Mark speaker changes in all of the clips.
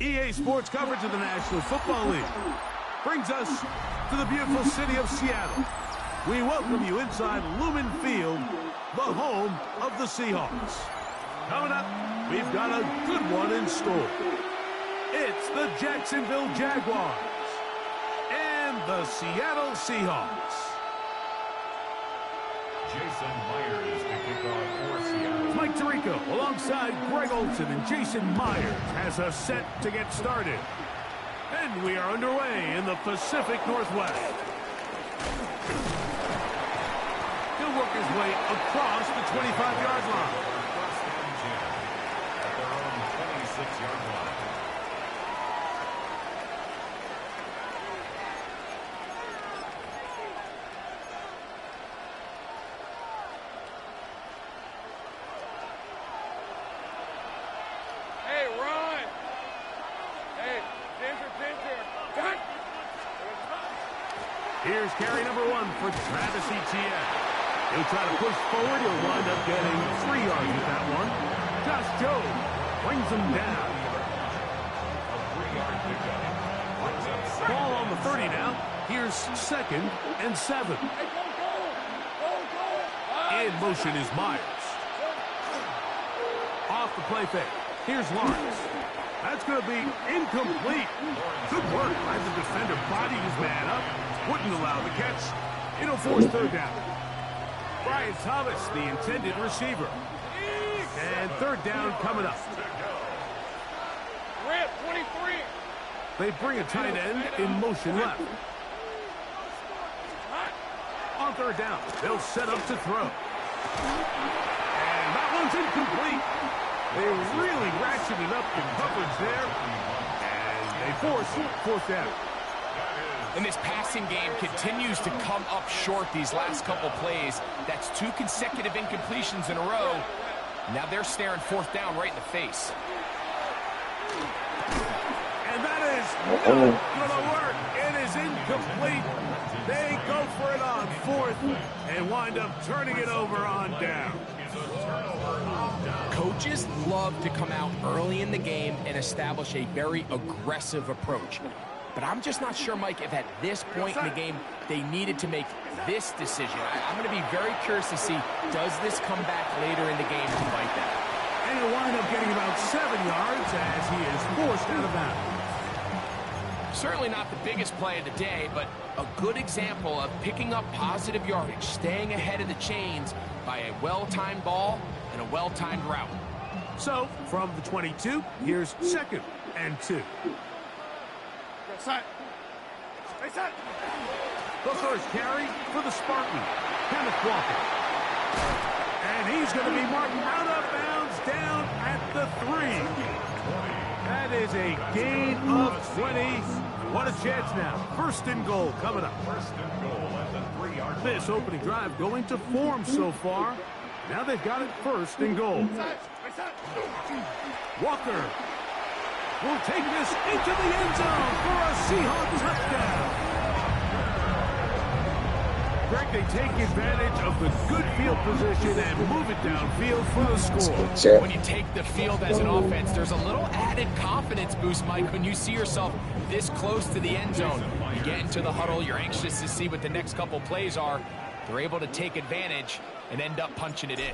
Speaker 1: EA Sports coverage of the National Football League brings us to the beautiful city of Seattle. We welcome you inside Lumen Field, the home of the Seahawks. Coming up, we've got a good one in store. It's the Jacksonville Jaguars and the Seattle Seahawks.
Speaker 2: Jason Myers to kick off for Seattle.
Speaker 1: Mike Tirico alongside Greg Olson, and Jason Myers has us set to get started. And we are underway in the Pacific Northwest. He'll work his way across the 25-yard line.
Speaker 2: At their own 26-yard line.
Speaker 1: Here's carry number 1 for Travis Etienne. He'll try to push forward. He'll wind up getting 3 yards with that one. Josh Jobe brings him down. Ball on the 30 now. Here's 2nd and 7. In motion is Myers. Off the play fake. Here's Lawrence. That's going to be incomplete. Good work by the defender. Bodied his man up. Wouldn't allow the catch. It'll force 3rd down. Brian Thomas, the intended receiver. And 3rd down coming up.
Speaker 3: Rip, 23.
Speaker 1: They bring a tight end in motion left. On 3rd down, they'll set up to throw. And that one's incomplete. They really ratcheted up the coverage there. And they force 4th down.
Speaker 4: And this passing game continues to come up short these last couple plays. That's 2 consecutive incompletions in a row. Now they're staring 4th down right in the face.
Speaker 1: And that is not going to work. It is incomplete. They go for it on 4th and wind up turning it over on down.
Speaker 4: Coaches love to come out early in the game and establish a very aggressive approach. But I'm just not sure, Mike, if at this point in the game they needed to make this decision. I'm going to be very curious to see, does this come back later in the game to bite that?
Speaker 1: And he'll wind up getting about 7 yards as he is forced out of bounds.
Speaker 4: Certainly not the biggest play of the day, but a good example of picking up positive yardage, staying ahead of the chains by a well-timed ball and a well-timed route.
Speaker 1: So, from the 22, here's 2nd and 2. The first carry for the Spartan, Kenneth Walker. And he's going to be marked out of bounds down at the 3. That is a gain of 20. What a chance now. 1st and goal coming up.
Speaker 2: 1st and goal at the 3-yard line.
Speaker 1: This opening drive going to form so far. Now they've got it 1st and goal. Walker will take this into the end zone for a Seahawks touchdown. Greg, they take advantage of the good field position and move it downfield for the score.
Speaker 4: When you take the field as an offense, there's a little added confidence boost, Mike, when you see yourself this close to the end zone. You get into the huddle, you're anxious to see what the next couple plays are. They're able to take advantage and end up punching it in.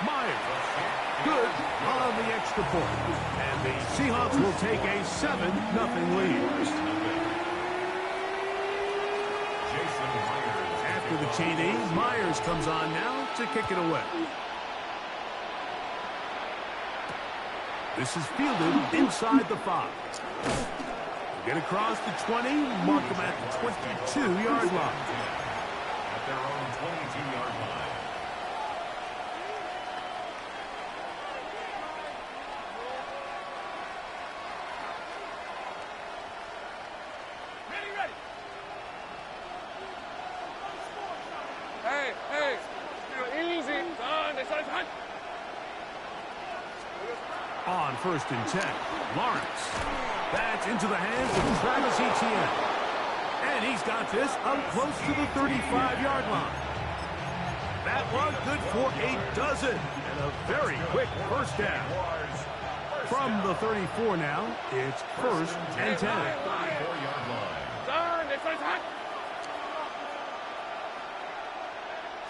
Speaker 1: Myers, good on the extra point. And the Seahawks will take a 7-0 lead. After the TD, Myers comes on now to kick it away. This is fielded inside the 5. Get across the 20, mark them at the 22-yard line.
Speaker 2: At their own 22-yard line.
Speaker 3: Hey, easy.
Speaker 1: On 1st and 10, Lawrence. That's into the hands of Travis Etienne. And he's got this up close to the 35-yard line. That one good for a dozen. And a very quick 1st down. From the 34 now, it's 1st and 10.
Speaker 2: 4-yard line.
Speaker 3: Turn, this one's hot.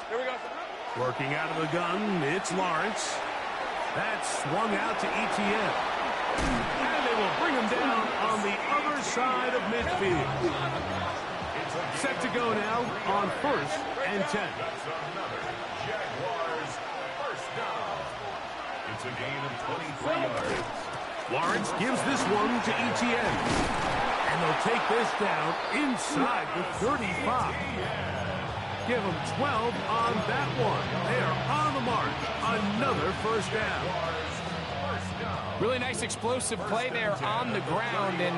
Speaker 3: Here we go.
Speaker 1: Working out of the gun, it's Lawrence. That's swung out to Etienne. And they will bring him down on the other side of midfield. Set to go now on 1st and 10.
Speaker 2: That's another Jaguars first down. It's a gain of 23 yards.
Speaker 1: Lawrence gives this one to Etienne. And they'll take this down inside the 35. Give them 12 on that one. They are on the march. Another first down.
Speaker 4: Really nice explosive play there on the ground. And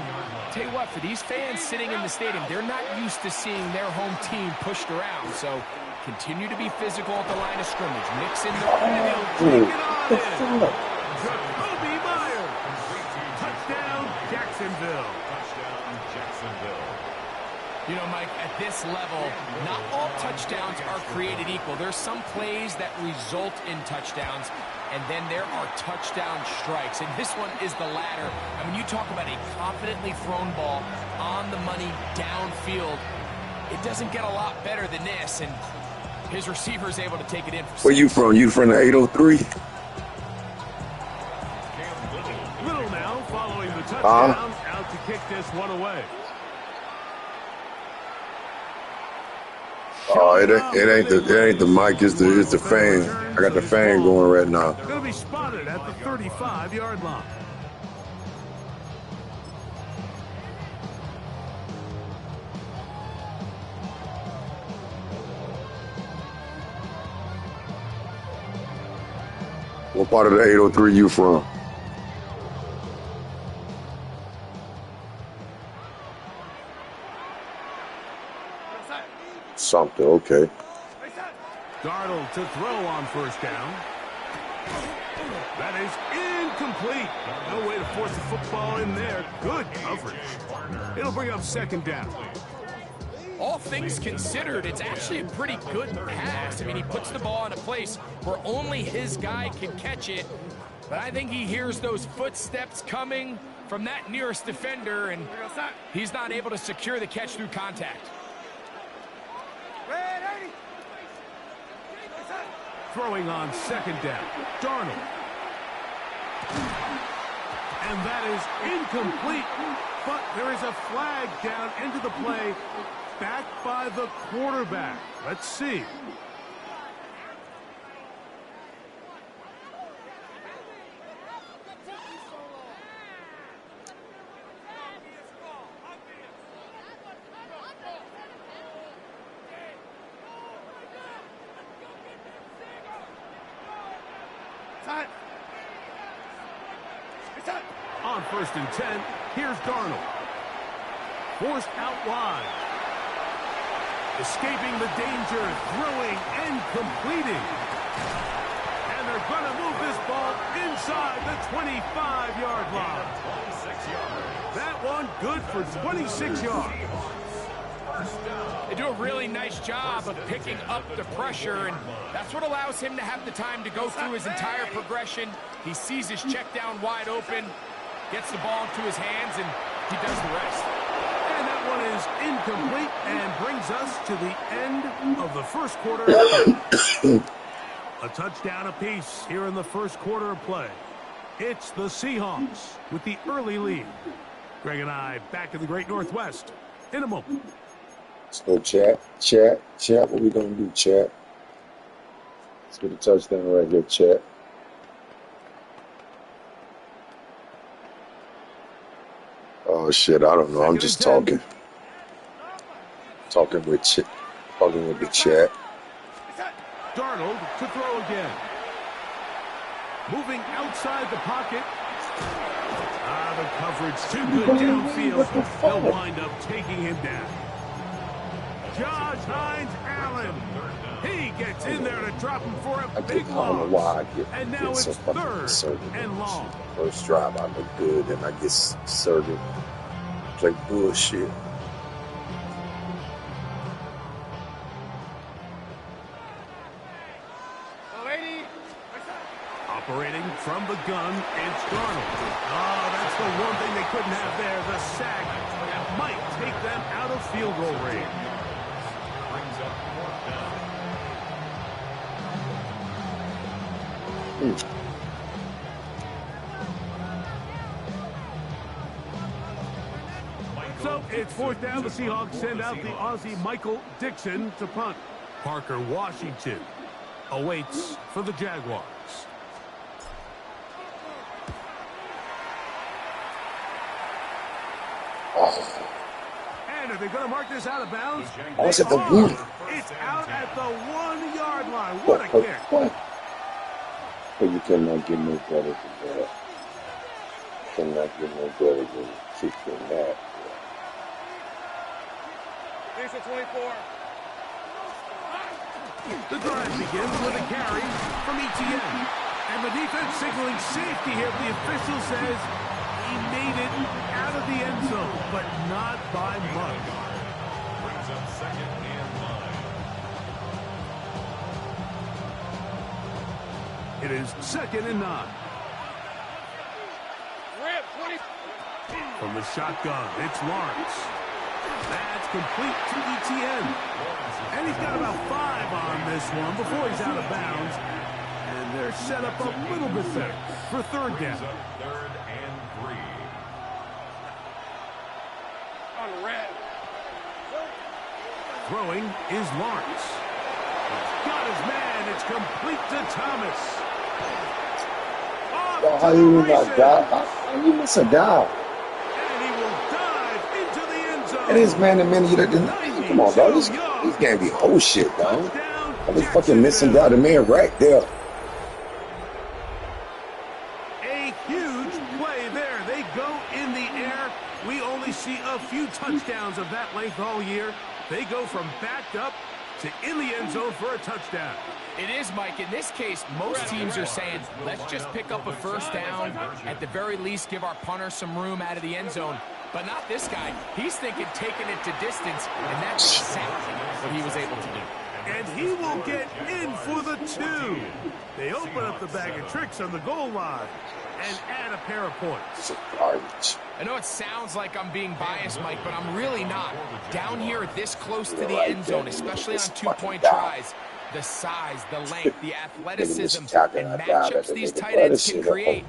Speaker 4: tell you what, for these fans sitting in the stadium, they're not used to seeing their home team pushed around. So continue to be physical at the line of scrimmage. Mix in the...
Speaker 1: And he'll take it on in. Jacoby Myers. Touchdown, Jacksonville.
Speaker 2: Touchdown, Jacksonville.
Speaker 4: You know, Mike, at this level, not all touchdowns are created equal. There's some plays that result in touchdowns, and then there are touchdown strikes. And this one is the latter. I mean, you talk about a confidently thrown ball on the money downfield. It doesn't get a lot better than this, and his receiver is able to take it in for 6.
Speaker 5: Where you from? You from the 803?
Speaker 1: Little now following the touchdown, out to kick this one away.
Speaker 5: Oh, it ain't the mic. It's the fan. I got the fan going right now.
Speaker 1: Going to be spotted at the 35-yard line.
Speaker 5: What part of the 803 you from? Something, okay.
Speaker 1: Darnold to throw on first down. That is incomplete. No way to force the football in there. Good coverage. It'll bring up 2nd down.
Speaker 4: All things considered, it's actually a pretty good pass. I mean, he puts the ball in a place where only his guy can catch it. But I think he hears those footsteps coming from that nearest defender, and he's not able to secure the catch through contact.
Speaker 1: Throwing on 2nd down. Darnold. And that is incomplete. But there is a flag down into the play, back by the quarterback. Let's see. On 1st and 10, here's Darnold. Forced out wide. Escaping the danger, throwing and completing. And they're going to move this ball inside the 25-yard line.
Speaker 2: 26 yards.
Speaker 1: That one good for 26 yards.
Speaker 4: They do a really nice job of picking up the pressure, and that's what allows him to have the time to go through his entire progression. He sees his check down wide open, gets the ball into his hands, and he does the rest.
Speaker 1: And that one is incomplete and brings us to the end of the first quarter. A touchdown apiece here in the first quarter of play. It's the Seahawks with the early lead. Greg and I back in the Great Northwest in a moment.
Speaker 5: So chat. What we gonna do, chat? Let's get a touchdown right here, chat. Oh shit, I don't know. I'm just talking. Talking with the chat.
Speaker 1: Darnold to throw again. Moving outside the pocket. The coverage too good downfield. They'll wind up taking him down. Josh Hines-Allen. He gets in there to drop him for a big
Speaker 5: I don't know why I get,
Speaker 1: and now it's
Speaker 5: so fucking
Speaker 1: 3rd
Speaker 5: conservative.
Speaker 1: and long.
Speaker 5: First drive, I look good, and I get conservative. Play bullshit.
Speaker 1: A Operating from the gun, it's Darnold. Oh, that's the one thing they couldn't have there, the sack. That might take them out of field goal range.
Speaker 2: Brings up fourth down.
Speaker 1: So it's fourth down. The Seahawks send out the Aussie Michael Dixon to punt. Parker Washington awaits for the Jaguars. And are they going to mark this out of bounds?
Speaker 5: Oh, it's at the 1.
Speaker 1: It's out at the 1-yard line. What a kick.
Speaker 5: What? But you cannot get no better than that. Cannot get no better than kicking that.
Speaker 3: Here's a 24.
Speaker 1: The drive begins with a carry from ETN. And the defense signaling safety here. The official says he made it out of the end zone, but not by much.
Speaker 2: Brings up 2nd and 9.
Speaker 1: It is 2nd and 9.
Speaker 3: Rip, 20.
Speaker 1: From the shotgun, it's Lawrence. That's complete to ETN. And he's got about 5 on this one before he's out of bounds. And they're set up a little bit better for 3rd down.
Speaker 2: Brings up 3rd and 3.
Speaker 3: On the red.
Speaker 1: Throwing is Lawrence. He's got his man. It's complete to Thomas.
Speaker 5: Well, how you not die? How you miss a dive?
Speaker 1: And he will dive into the end zone.
Speaker 5: It is man-to-man. You didn't. Come on, bro. This can't be whole shit, dog. I was fucking missing down the man right there.
Speaker 1: A huge play there. They go in the air. We only see a few touchdowns of that length all year. They go from backed up to in the end zone for a touchdown.
Speaker 4: It is, Mike. In this case, most teams are saying, let's just pick up a first down. At the very least, give our punter some room out of the end zone. But not this guy. He's thinking taking it to distance, and that's exactly what he was able to do.
Speaker 1: And he will get in for the 2. They open up the bag of tricks on the goal line and add a pair of points.
Speaker 5: It's garbage.
Speaker 4: I know it sounds like I'm being biased, Mike, but I'm really not. Down here this close to the end zone, especially on 2-point tries, the size, the length, the athleticism, and matchups these tight ends can create,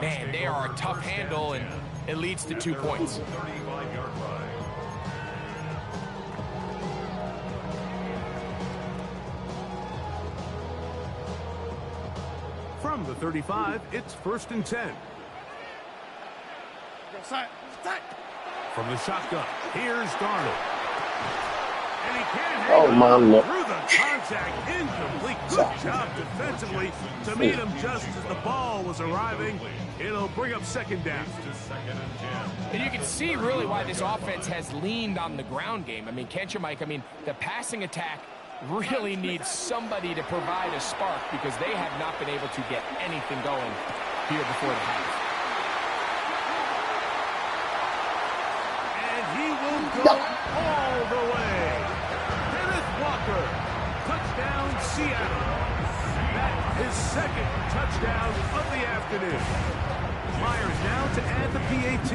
Speaker 4: man, they are a tough handle, and it leads to 2 points.
Speaker 2: 35-yard line.
Speaker 1: From the 35, it's 1st and 10.
Speaker 3: Go side. Side.
Speaker 1: From the shotgun, here's Darnold. And he can't hang
Speaker 5: Oh,
Speaker 1: on
Speaker 5: my Lord.
Speaker 1: through the contact. Incomplete. Good job defensively to meet him just as the ball was arriving. It'll bring up 2nd down.
Speaker 2: To 2nd and 10.
Speaker 4: And you can see really why this offense has leaned on the ground game. I mean, can't you, Mike? I mean, the passing attack really needs somebody to provide a spark because they have not been able to get anything going here before the half.
Speaker 1: And he will go all the way. Kenneth Walker, touchdown Seattle. That's his 2nd touchdown of the afternoon. Myers now to add the PAT.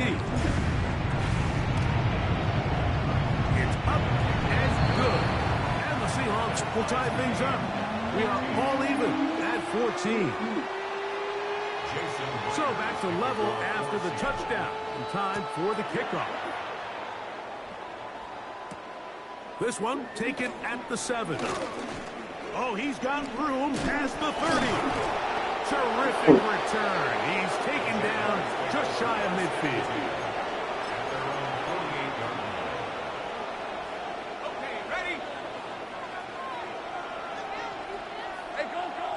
Speaker 1: It's up and good. And the Seahawks will tie things up. We are all even at 14. So back to level after the touchdown. In time for the kickoff. This one taken at the 7. Oh, he's got room past the 30. Terrific return. He's taken down just shy of midfield.
Speaker 3: Okay, ready? Hey, go, go.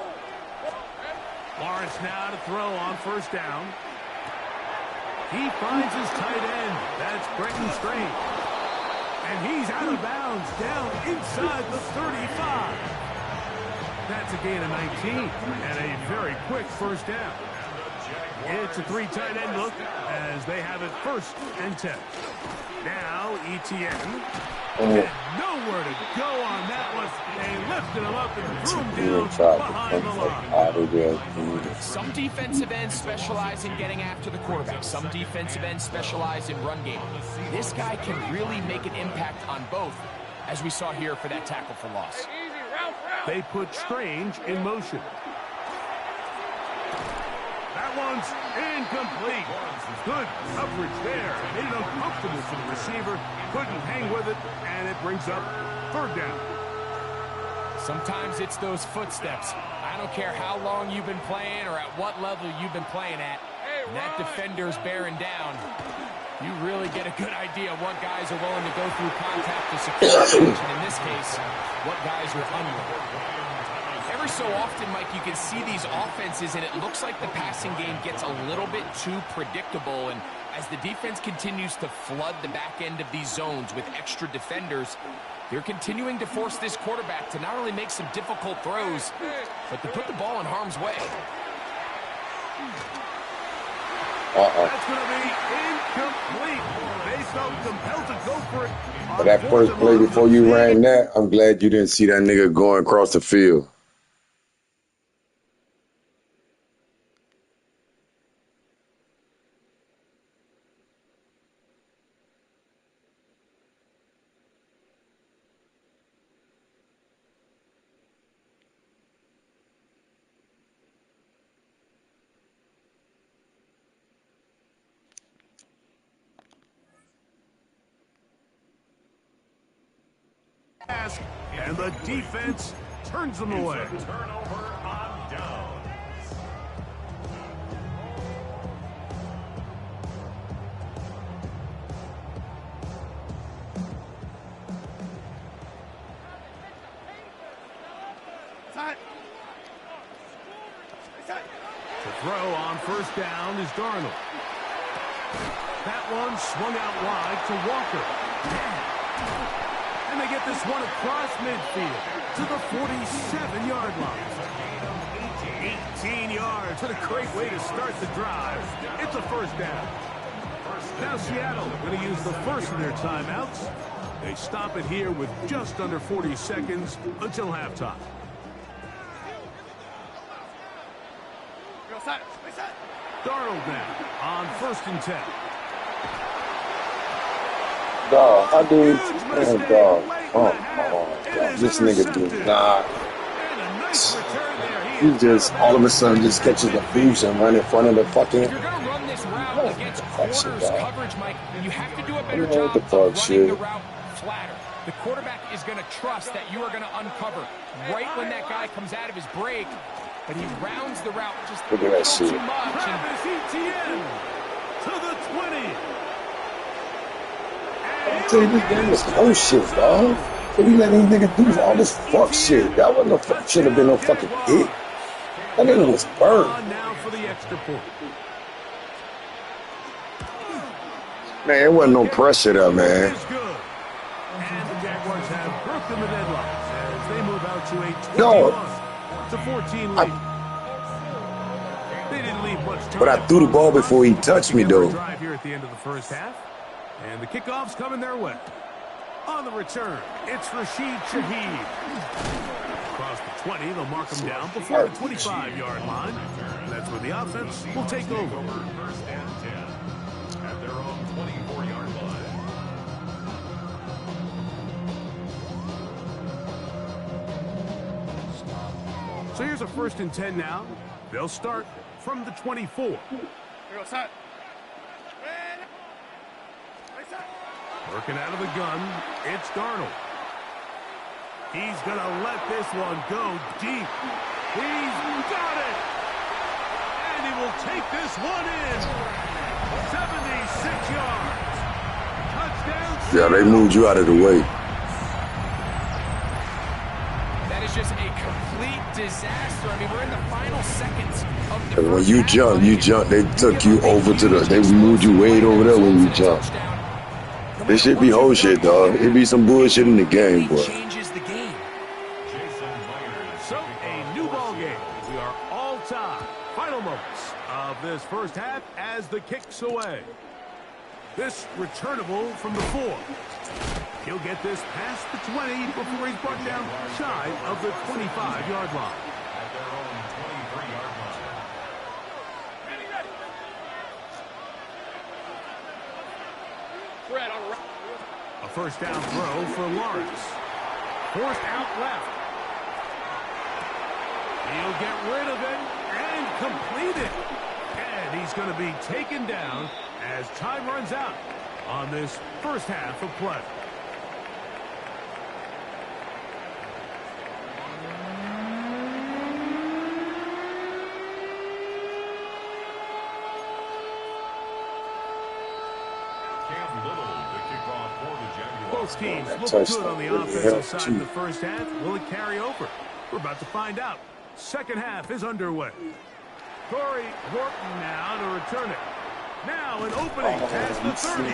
Speaker 1: Lawrence now to throw on 1st down. He finds his tight end. That's Brenton Strange. And he's out of bounds down inside the 35. That's a gain of 19 and a very quick 1st down. It's a 3 tight end look as they have it 1st and 10. Now, ETN. And nowhere to go on that one. They lifted him up and threw him down behind the line.
Speaker 4: Some defensive ends specialize in getting after the quarterback. Some defensive ends specialize in run game. This guy can really make an impact on both, as we saw here for that tackle for loss.
Speaker 1: They put Strange in motion. That one's incomplete. Good coverage there. Made it uncomfortable for the receiver. Couldn't hang with it, and it brings up third down.
Speaker 4: Sometimes it's those footsteps. I don't care how long you've been playing or at what level you've been playing at. When that defender's bearing down, you really get a good idea of what guys are willing to go through contact to secure the position. In this case, what guys are unwilling. Every so often, Mike, you can see these offenses, and it looks like the passing game gets a little bit too predictable. And as the defense continues to flood the back end of these zones with extra defenders, they're continuing to force this quarterback to not only make some difficult throws, but to put the ball in harm's way.
Speaker 1: That's going to be incomplete. They felt compelled to go for it.
Speaker 5: But that first play before you ran that, I'm glad you didn't see that nigga going across the field.
Speaker 1: And the defense turns them away.
Speaker 2: Turnover on downs.
Speaker 1: The throw on first down is Darnold. That one swung out wide to Walker. And they get this one across midfield to the 47-yard line. 18 yards. What a great way to start the drive. It's a first down. Now Seattle going to use the first of their timeouts. They stop it here with just under 40 seconds until halftime. Darnold now on 1st and 10.
Speaker 5: Dog, I do. Man, dog. Oh, my God. This nigga do not. He just all of a sudden just catches the boost and run in front of the fucking.
Speaker 4: If you're going to run this route against quarters coverage, Mike, you have to do a better
Speaker 5: job
Speaker 4: of running the route flatter. The quarterback is going to trust that you are going to uncover right when that guy comes out of his break, but he rounds the route just a little too much.
Speaker 1: Travis Etienne to the 20.
Speaker 5: I tell you, this game is whole shit, dog. So we let these niggas do all this fuck shit. That wasn't no fuck. Should have been no fucking hit. That nigga was burned.
Speaker 1: Now for the extra point.
Speaker 5: Man, it wasn't no pressure there, man.
Speaker 1: And the Jaguars have broken the deadlock as they move out to a 21-14 lead. They didn't leave much time.
Speaker 5: But I threw the ball before he touched me, though.
Speaker 1: Drive here at the end of the first half, and the kickoff's coming their way. On the return, it's Rashid Shaheed. Across the 20, they'll mark him down before the 25-yard line. That's where the offense will take over.
Speaker 2: First and 10 at their own 24-yard line.
Speaker 1: So here's a 1st and 10 now. They'll start from the 24. Working out of the gun, it's Darnold. He's going to let this one go deep. He's got it! And he will take this one in. 76 yards. Touchdown.
Speaker 5: Yeah, they moved you out of the way.
Speaker 4: That is just a complete disaster. I mean, we're in the final seconds of the
Speaker 5: When you jump, they took you over to the, they moved you way over there when you jumped. This should be whole shit, dog. It be some bullshit in the game, boy.
Speaker 4: Changes the game.
Speaker 1: So, a new ball game. We are all tied. Final moments of this first half as the kick's away. This returnable from the 4. He'll get this past the 20 before he's brought down shy of the 25-yard line.
Speaker 2: At their own 23-yard line.
Speaker 3: Ready, ready. Fred on the right.
Speaker 1: A first down throw for Lawrence. Forced out left. He'll get rid of it and complete it. And he's going to be taken down as time runs out on this first half of play. Both teams look good on the offensive side in the first half. Will it carry over? We're about to find out. Second half is underway. Corey Horton now to return it. Now an opening past the 30.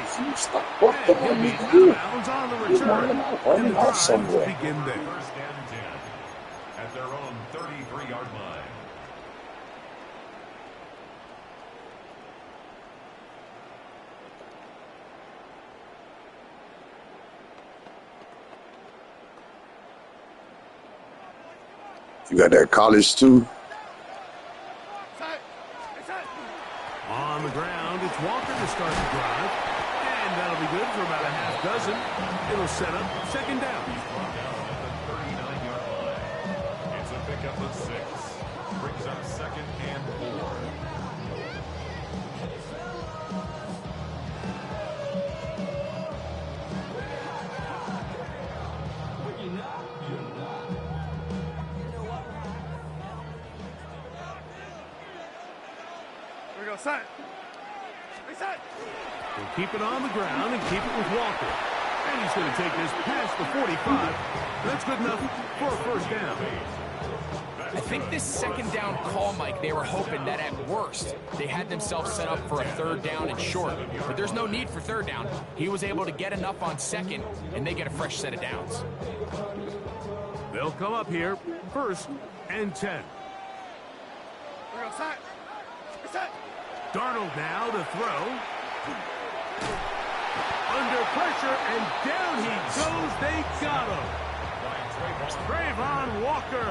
Speaker 1: And he'll be out of bounds on the return. And the drive will begin there.
Speaker 2: First and 10 at their own 33-yard line.
Speaker 5: You got that college too?
Speaker 1: On the ground, it's Walker to start the drive. And that'll be good for about a half dozen. It'll set up second down.
Speaker 2: He's brought down at the 39-yard line. It's a pickup of 6. Brings up second and 4.
Speaker 3: Here we go, set. Reset.
Speaker 1: He'll keep it on the ground and keep it with Walker. And he's going to take this past the 45. That's good enough for a first down.
Speaker 4: I think this second down call, Mike, they were hoping that at worst they had themselves set up for a third down and short. But there's no need for third down. He was able to get enough on second, and they get a fresh set of downs.
Speaker 1: They'll come up here first and 10.
Speaker 3: Here we go, set. Reset.
Speaker 1: Darnold now to throw. Under pressure, and down he goes. They got him. Trayvon Walker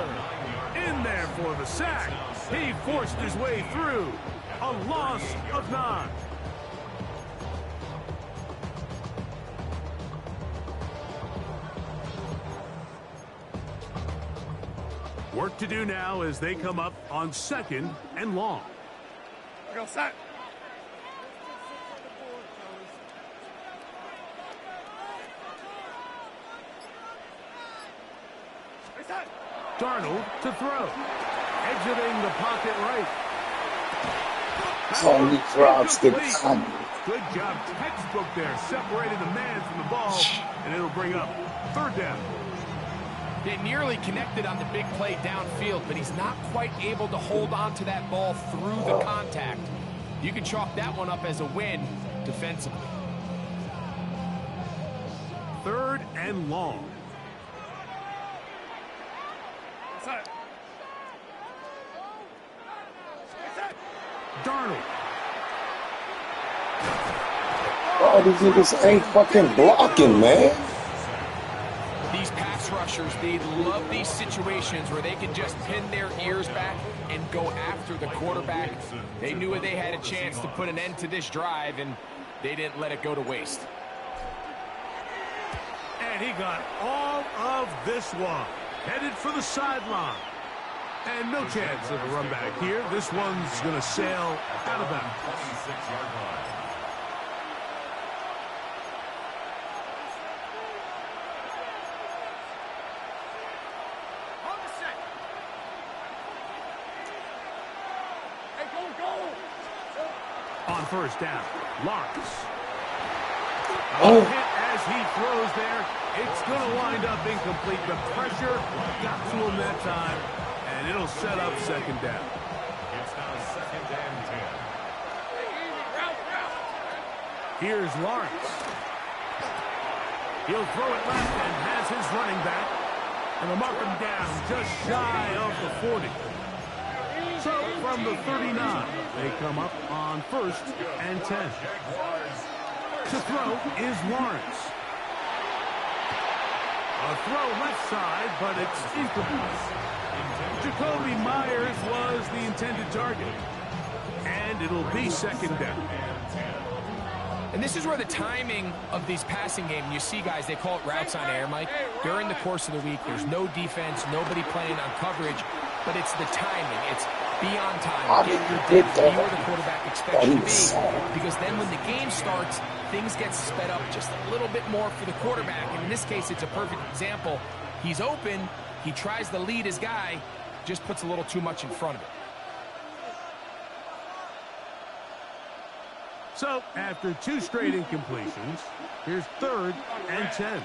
Speaker 1: in there for the sack. He forced his way through. A loss of 9. Work to do now as they come up on second and long.
Speaker 3: Here we go, set. Reset.
Speaker 1: Darnold to throw. Exiting the pocket right.
Speaker 5: So he drops the gun.
Speaker 1: Good job. Textbook there. Separated the man from the ball. And it'll bring up third down.
Speaker 4: They nearly connected on the big play downfield, but he's not quite able to hold on to that ball through the contact. You can chalk that one up as a win defensively.
Speaker 1: Third and long.
Speaker 3: Reset. Reset.
Speaker 1: Darnold.
Speaker 5: Oh, these niggas ain't fucking blocking, man.
Speaker 4: These pass rushers, they love these situations where they can just pin their ears back and go after the quarterback. They knew they had a chance to put an end to this drive, and they didn't let it go to waste.
Speaker 1: And he got all of this one. Headed for the sideline. And no chance of a run back here. This one's going to sail out of bounds.
Speaker 2: 26-yard line.
Speaker 3: On the set. Hey, go.
Speaker 1: On first down, Lawrence.
Speaker 5: Oh.
Speaker 1: A hit as he throws there. It's going to wind up incomplete. The pressure got to him that time, and it'll set up second down.
Speaker 2: It's now second and 10.
Speaker 3: Hey, easy. Route.
Speaker 1: Here's Lawrence. He'll throw it left and has his running back. And they'll mark him down just shy of the 40. So from the 39, they come up on first and 10.
Speaker 2: Jaguars,
Speaker 1: To throw is Lawrence. A throw left side, but it's incomplete. Jacoby Myers was the intended target. And it'll be second down.
Speaker 4: And this is where the timing of these passing games, you see guys, they call it routes on air, Mike. During the course of the week, there's no defense, nobody playing on coverage, but it's the timing. It's be on time, get your depth, be where the quarterback expects you to be. Because then when the game starts, things get sped up just a little bit more for the quarterback. And in this case, it's a perfect example. He's open, he tries to lead his guy, just puts a little too much in front of it.
Speaker 1: So, after 2 straight incompletions, here's 3rd and 10.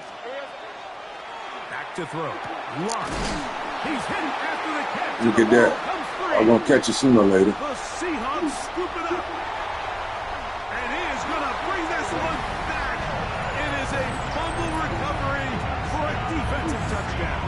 Speaker 1: Back to throw. Lawrence. He's hit after the catch.
Speaker 5: Look at that. I'm going to catch it sooner or later.
Speaker 1: The Seahawks scoop it up. And he is going to bring this one back. It is a fumble recovery for a defensive touchdown.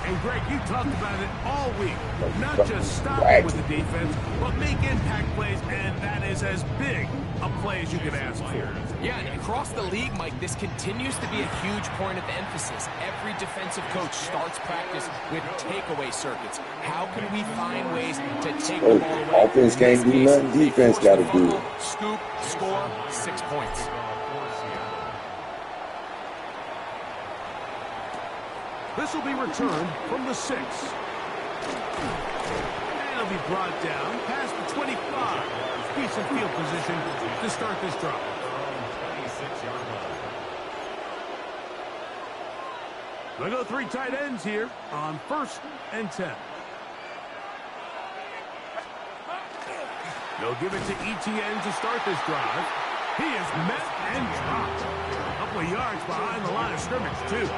Speaker 1: And Greg, you talked about it all week. Not just stopping with the defense, but make impact plays, and that is as big a play as you can ask for.
Speaker 4: Yeah, and across the league, Mike, this continues to be a huge point of emphasis. Every defensive coach starts practice with takeaway circuits. How can we find ways to take the ball away?
Speaker 5: Offense can't do nothing. Defense got to do it.
Speaker 4: Scoop, score, 6 points.
Speaker 1: This will be returned from the 6. And it'll be brought down past the 25. Decent field position to start this drive. They'll go 3 tight ends here on 1st and 10. They'll give it to ETN to start this drive. He is met and dropped. A couple of yards behind the line of scrimmage, too.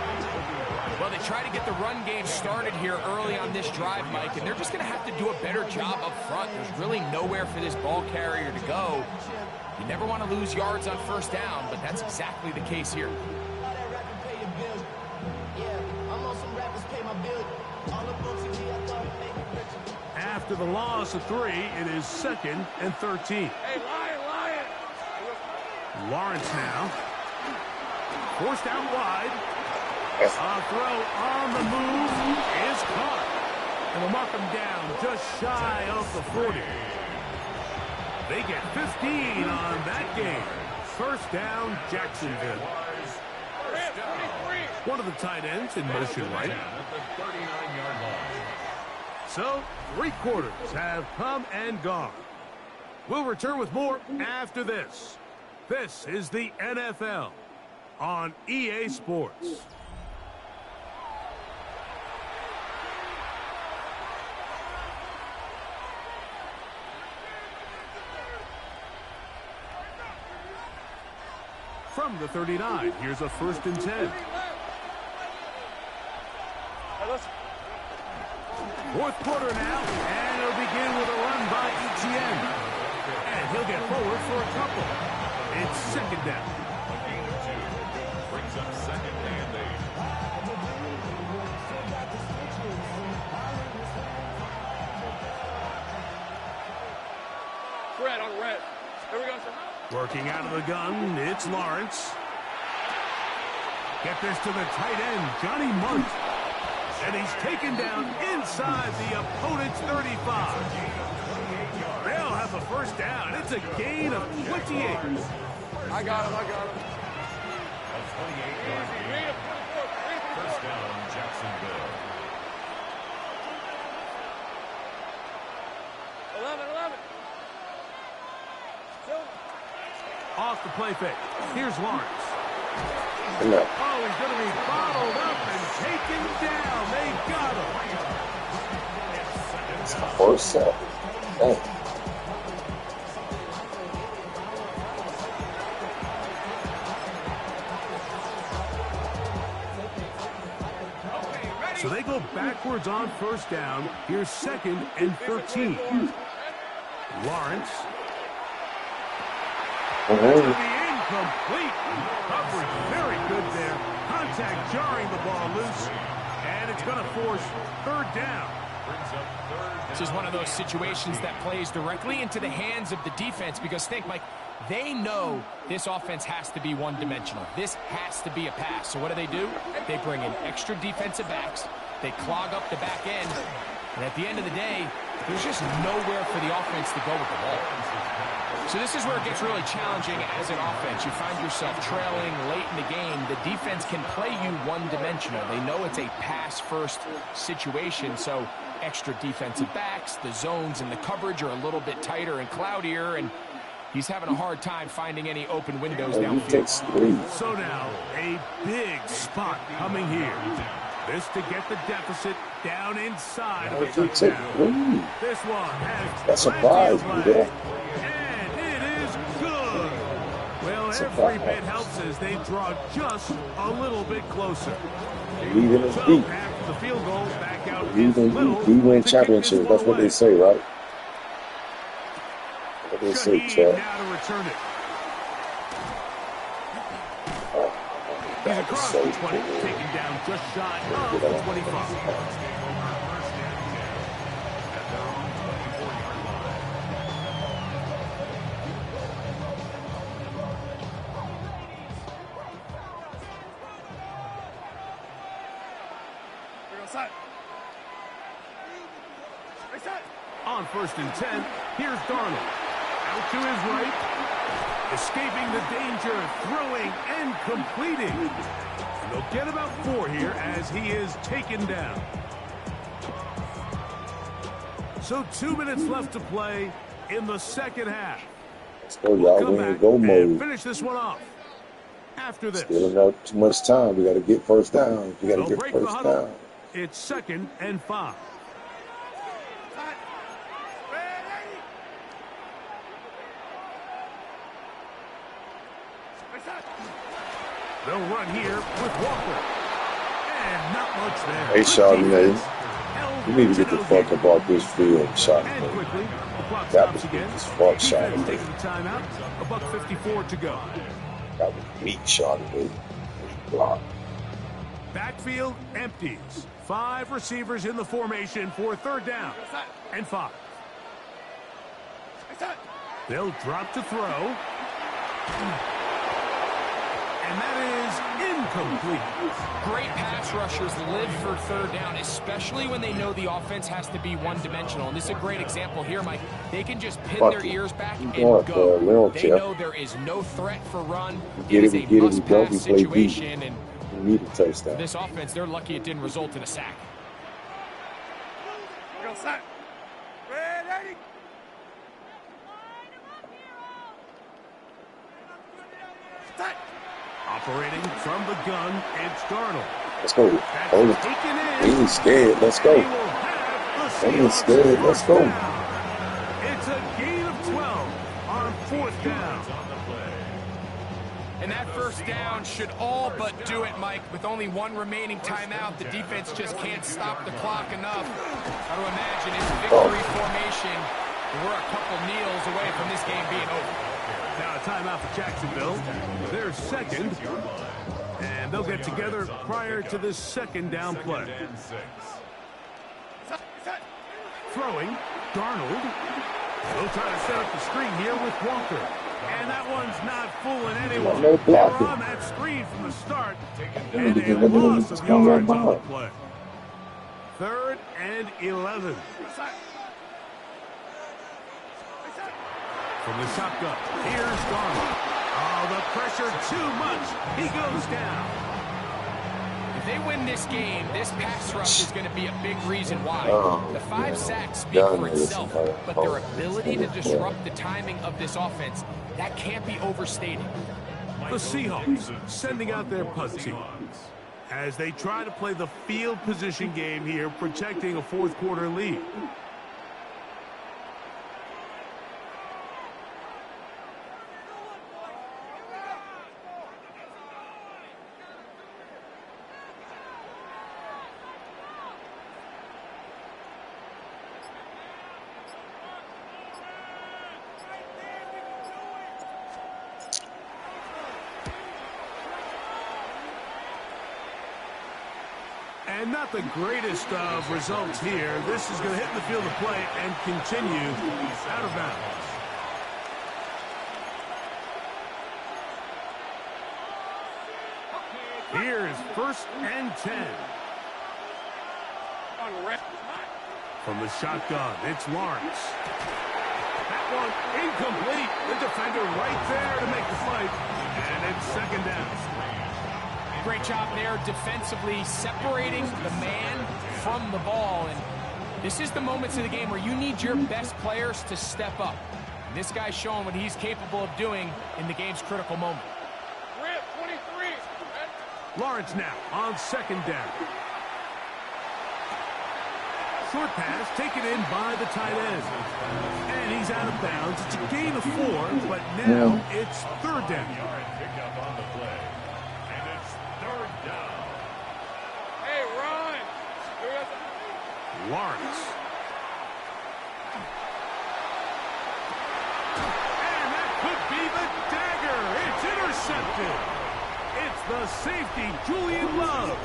Speaker 4: Well, they try to get the run game started here early on this drive, Mike, and they're just going to have to do a better job up front. There's really nowhere for this ball carrier to go. You never want to lose yards on 1st down, but that's exactly the case here.
Speaker 1: After the loss of 3, it is 2nd and 13.
Speaker 3: Hey, Lion!
Speaker 1: Lawrence now. Forced out wide. A throw on the move is caught. And we'll mark him down just shy of the 40. They get 15 on that game. 1st down, Jacksonville. One of the tight ends in motion right. So, 3 quarters have come and gone. We'll return with more after this. This is the NFL on EA Sports. From the 39, here's a 1st and 10. 4th quarter now, and it'll begin with a run by ETN. And he'll get forward for a couple. It's 2nd down.
Speaker 2: A gain of 2 brings up 2nd and 8.
Speaker 3: Red on red. Here we go, sir.
Speaker 1: Working out of the gun, it's Lawrence. Get this to the tight end, Johnny Munt. And he's taken down inside the opponent's 35. They'll have the 1st down. It's a gain of 28.
Speaker 3: I got him.
Speaker 2: A 28-yard gain. 1st down, Jacksonville.
Speaker 3: 11.
Speaker 1: Off the play fake. Here's Lawrence.
Speaker 5: No.
Speaker 1: Oh, he's going to be bottled up and taken down. They got him.
Speaker 5: It's the 1st set. Dang.
Speaker 1: So they go backwards on 1st down. Here's 2nd and 13. Lawrence. To the incomplete. Coverage very good there. Contact jarring the ball loose. And it's going to force 3rd down.
Speaker 4: This is one of those situations that plays directly into the hands of the defense because think, Mike, They know this offense has to be one-dimensional. This has to be a pass. So what do? They bring in extra defensive backs. They clog up the back end. And at the end of the day, there's just nowhere for the offense to go with the ball. So this is where it gets really challenging as an offense. You find yourself trailing late in the game. The defense can play you one-dimensional. They know it's a pass-first situation, so extra defensive backs, the zones and the coverage are a little bit tighter and cloudier, and he's having a hard time finding any open windows downfield.
Speaker 1: So now, a big spot coming here. This to get the deficit down inside of the touchdown. This one has
Speaker 5: that's a surprise,
Speaker 1: and it is good. Well, every bit helps as they draw just a little bit closer.
Speaker 5: Even if deep.
Speaker 1: After the field goal, back out
Speaker 5: We win championships. That's what they say, right? What they say, Chad.
Speaker 1: Now to return it. He's
Speaker 5: That was
Speaker 1: across
Speaker 5: so
Speaker 1: the 20,
Speaker 5: cool.
Speaker 1: taken down just shy of the 25. On 1st and 10, here's Darnold. Out to his right. Escaping the danger, throwing and completing. And they'll get about 4 here as he is taken down. So 2 minutes left to play in the second half.
Speaker 5: Let's go, y'all. We in go mode.
Speaker 1: Finish this one off. After this,
Speaker 5: Still not too much time. We got to get first down. We got to get first down.
Speaker 1: It's 2nd and 5. They'll run here with Walker. And not much there.
Speaker 5: Hey, Chardonnay. You need to get the fuck about this field, Chardonnay.
Speaker 1: Quickly, the clock
Speaker 5: That
Speaker 1: stops
Speaker 5: was
Speaker 1: again.
Speaker 5: this fuck,
Speaker 1: Defense taking
Speaker 5: Chardonnay.
Speaker 1: the timeout. $1:54 to go.
Speaker 5: That was me, Chardonnay. Block.
Speaker 1: Backfield empties. 5 receivers in the formation for 3rd down and 5. They'll drop to throw. And that is incomplete.
Speaker 4: Great pass rushers live for 3rd down, especially when they know the offense has to be one-dimensional. And this is a great example here, Mike. They can just pin their ears back and go. They know there is no threat for run. It is a must-pass situation. And
Speaker 5: we need a touchdown.
Speaker 4: this offense, they're lucky it didn't result in a sack.
Speaker 1: Operating from the gun, it's Darnold.
Speaker 5: Let's go. Hold it. We ain't scared. Let's go. We ain't scared. Let's go.
Speaker 1: It's a gain of 12 on 4th down.
Speaker 4: And that 1st down should all but do it, Mike. With only 1 remaining timeout, the defense just can't stop the clock enough. Got to imagine it's victory formation. We're a couple kneels away from this game being over.
Speaker 1: Now a timeout for Jacksonville. They're 2nd. And they'll get together prior to this 2nd down play. Throwing, Darnold. They'll try to set up the screen here with Walker. And that one's not fooling anyone.
Speaker 5: No
Speaker 1: They're
Speaker 5: blocking.
Speaker 1: on that screen from the start. And a loss of yards on the play. 3rd and 11. From the shotgun, here's Darnold. Oh, the pressure too much. He goes down.
Speaker 4: If they win this game, this pass rush is going to be a big reason why. The 5 sacks speak for itself, but their ability to disrupt the timing of this offense, that can't be overstated.
Speaker 1: The Seahawks sending out their punt team as they try to play the field position game here, protecting a 4th quarter lead. And not the greatest of results here. This is going to hit the field of play and continue out of bounds. 1st and 10. From the shotgun, it's Lawrence. That one incomplete. The defender right there to make the fight. And it's 2nd down.
Speaker 4: Great job there defensively, separating the man from the ball. And this is the moments of the game where you need your best players to step up. And this guy's showing what he's capable of doing in the game's critical moment.
Speaker 3: Rip, 23.
Speaker 1: Lawrence now on 2nd down. Short pass taken in by the tight end. And he's out of bounds. It's a gain of 4, but now it's 3rd down.
Speaker 2: Pick up on the play. And it's 3rd down.
Speaker 3: Hey, run.
Speaker 1: Lawrence. And that could be the dagger. It's intercepted. It's the safety, Julian Love.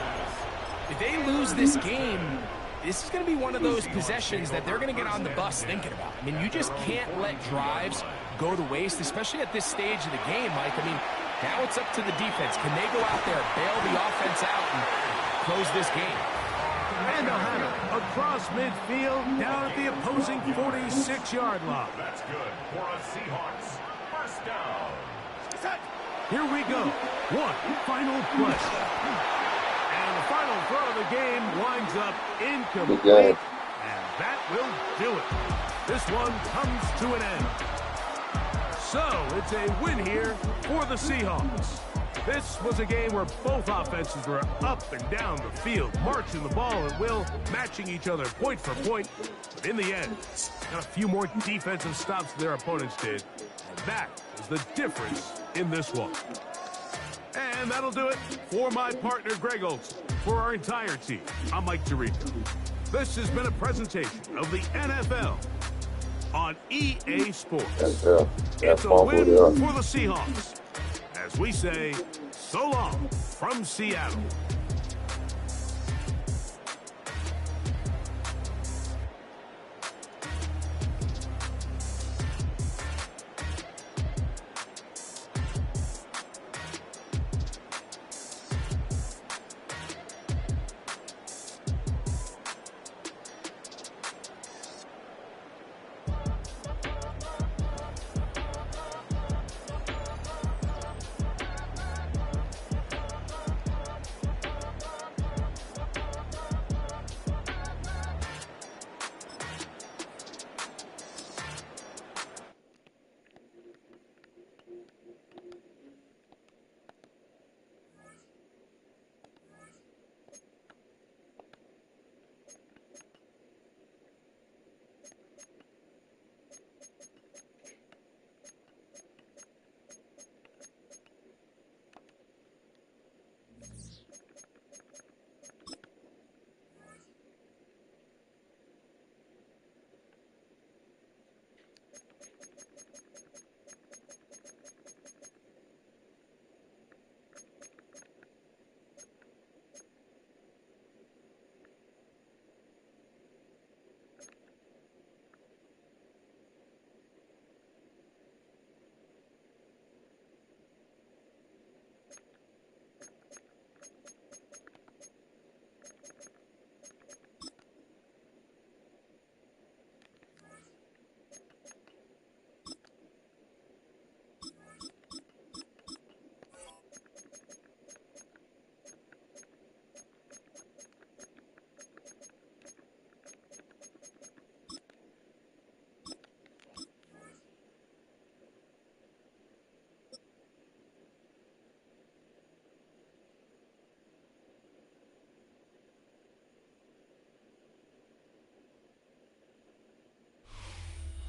Speaker 4: If they lose this game, this is going to be one of those possessions that they're going to get on the bus thinking about. I mean, you just can't let drives go to waste, especially at this stage of the game, Mike. I mean, now it's up to the defense. Can they go out there, bail the offense out, and close this game?
Speaker 1: And they'll have it across midfield down at the opposing 46-yard line.
Speaker 2: That's good for a Seahawks 1st down.
Speaker 1: Here we go. One final play. And the final throw of the game winds up incomplete. And that will do it. This one comes to an end. So it's a win here for the Seahawks. This was a game where both offenses were up and down the field, marching the ball at will, matching each other point for point. But in the end, got a few more defensive stops than their opponents did. And that is the difference in this one. And that'll do it for my partner, Greg Olson. For our entire team, I'm Mike Tirico. This has been a presentation of the NFL on EA Sports. It's a win for the Seahawks. As we say, so long from Seattle.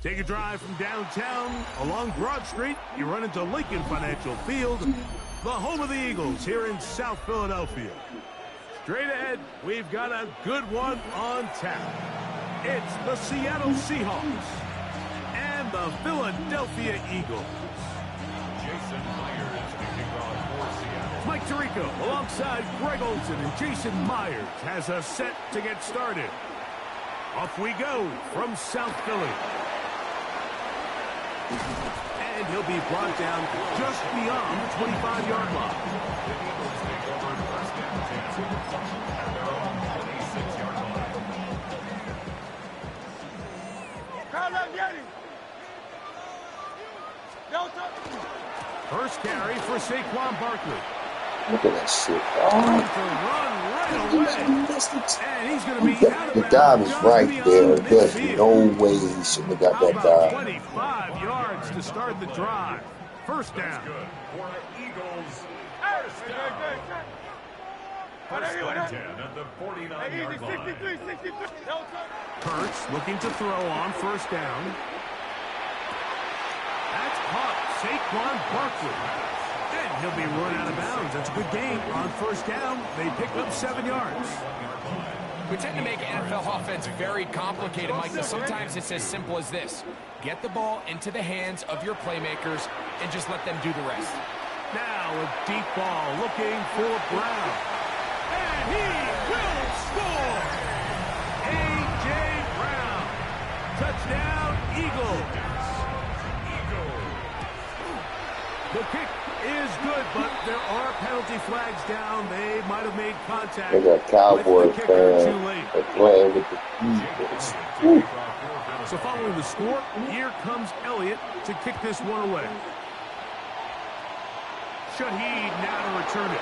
Speaker 1: Take a drive from downtown along Broad Street. You run into Lincoln Financial Field, the home of the Eagles here in South Philadelphia. Straight ahead, we've got a good one on tap. It's the Seattle Seahawks and the Philadelphia Eagles.
Speaker 2: Jason Myers kicking off for Seattle.
Speaker 1: Mike Tirico alongside Greg Olson, and Jason Myers has us set to get started. Off we go from South Philly. And he'll be brought down just beyond the 25-yard line.
Speaker 2: The Eagles take over first down 10 at their own 26-yard line.
Speaker 1: First carry for Saquon Barkley.
Speaker 5: Look at that shit.
Speaker 1: Going to run right away. And he's going to be out of
Speaker 5: The
Speaker 1: bounds
Speaker 5: guy was
Speaker 1: just
Speaker 5: right
Speaker 1: beyond
Speaker 5: there.
Speaker 1: the
Speaker 5: There's
Speaker 1: midfield.
Speaker 5: no way he shouldn't have got
Speaker 1: How
Speaker 5: that
Speaker 1: about
Speaker 5: guy.
Speaker 1: 25 yards to start the drive? First down.
Speaker 2: Good for the Eagles. First down. First and 10 at the 49-yard line.
Speaker 1: Hurts looking to throw on first down. That's caught. Saquon Barkley. And he'll be run out of bounds. That's a good game on first down. They pick up 7 yards.
Speaker 4: We tend to make NFL offense very complicated, Mike, but sometimes it's as simple as this. Get the ball into the hands of your playmakers and just let them do the rest.
Speaker 1: Now a deep ball looking for Brown. And he will score! A.J. Brown. Touchdown, Eagles. The kick is good, but there are penalty flags down. They might have made contact.
Speaker 5: They got Cowboys
Speaker 1: with the kicker too late.
Speaker 5: playing with the Eagles. Woo.
Speaker 1: So following the score, here comes Elliott to kick this one away. Shaheed now to return it.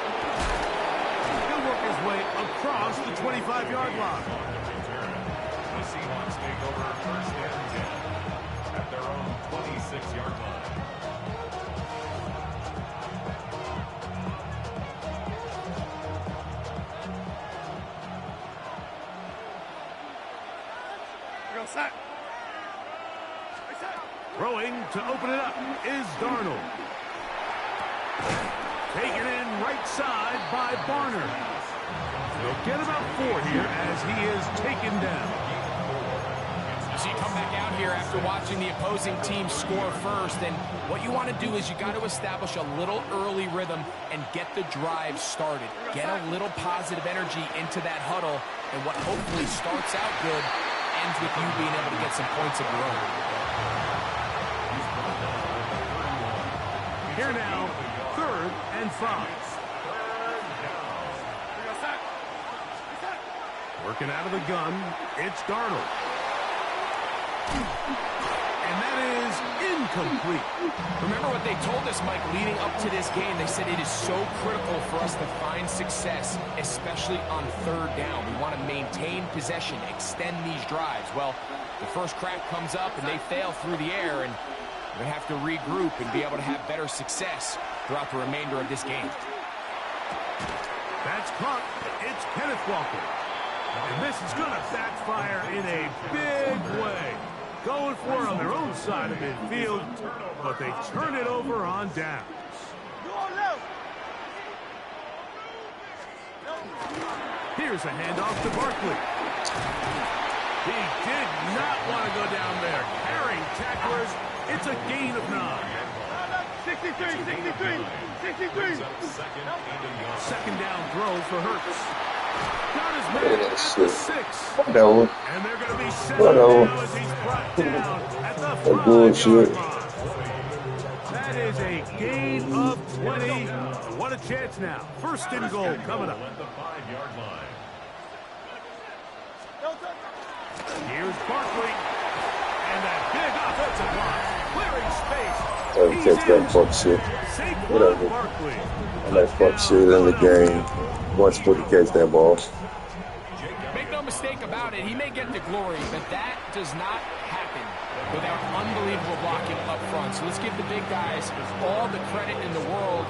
Speaker 1: He'll work his way across the 25-yard line.
Speaker 2: The Seahawks take over first and 10 at their own 26-yard line.
Speaker 1: Throwing to open it up is Darnold. Taken in right side by Barner. They'll get about 4 here as he is taken down.
Speaker 4: So you come back out here after watching the opposing team score first, and what you want to do is you got to establish a little early rhythm and get the drive started. Get a little positive energy into that huddle, and what hopefully starts out good ends with you being able to get some points of your own.
Speaker 1: Here now, 3rd and 5. Working out of the gun, it's Darnold. And that is incomplete.
Speaker 4: Remember what they told us, Mike, leading up to this game. They said it is so critical for us to find success, especially on 3rd down. We want to maintain possession, extend these drives. Well, the first crack comes up and they fail through the air, and we're going to have to regroup and be able to have better success throughout the remainder of this game.
Speaker 1: That's caught. It's Kenneth Walker. And this is going to backfire in a big way. Going for it on their own side of midfield, but they turn it over on downs. Here's a handoff to Barkley. He did not want to go down there. Carrying tacklers, it's a gain of 9.
Speaker 3: 63.
Speaker 1: Second down throw for Hurts. Got his
Speaker 5: Look at
Speaker 1: man
Speaker 5: that
Speaker 1: at
Speaker 5: shit.
Speaker 1: the 6.
Speaker 5: Whatever.
Speaker 1: And they're going to be 7
Speaker 5: Whatever.
Speaker 1: now as he's brought down at the
Speaker 5: That bullshit.
Speaker 1: 5-yard line. That is a gain of 20. What a chance now. First and goal coming up.
Speaker 2: At the 5-yard line.
Speaker 1: Here's Barkley. And that big offensive line. Clearing space.
Speaker 5: Hey, catch that fuck shit. Whatever.
Speaker 1: Saquon Barkley.
Speaker 5: And that fuck shit in the game. Once for to catch that ball.
Speaker 4: Make no mistake about it, he may get the glory, but that does not happen without unbelievable blocking up front. So let's give the big guys all the credit in the world.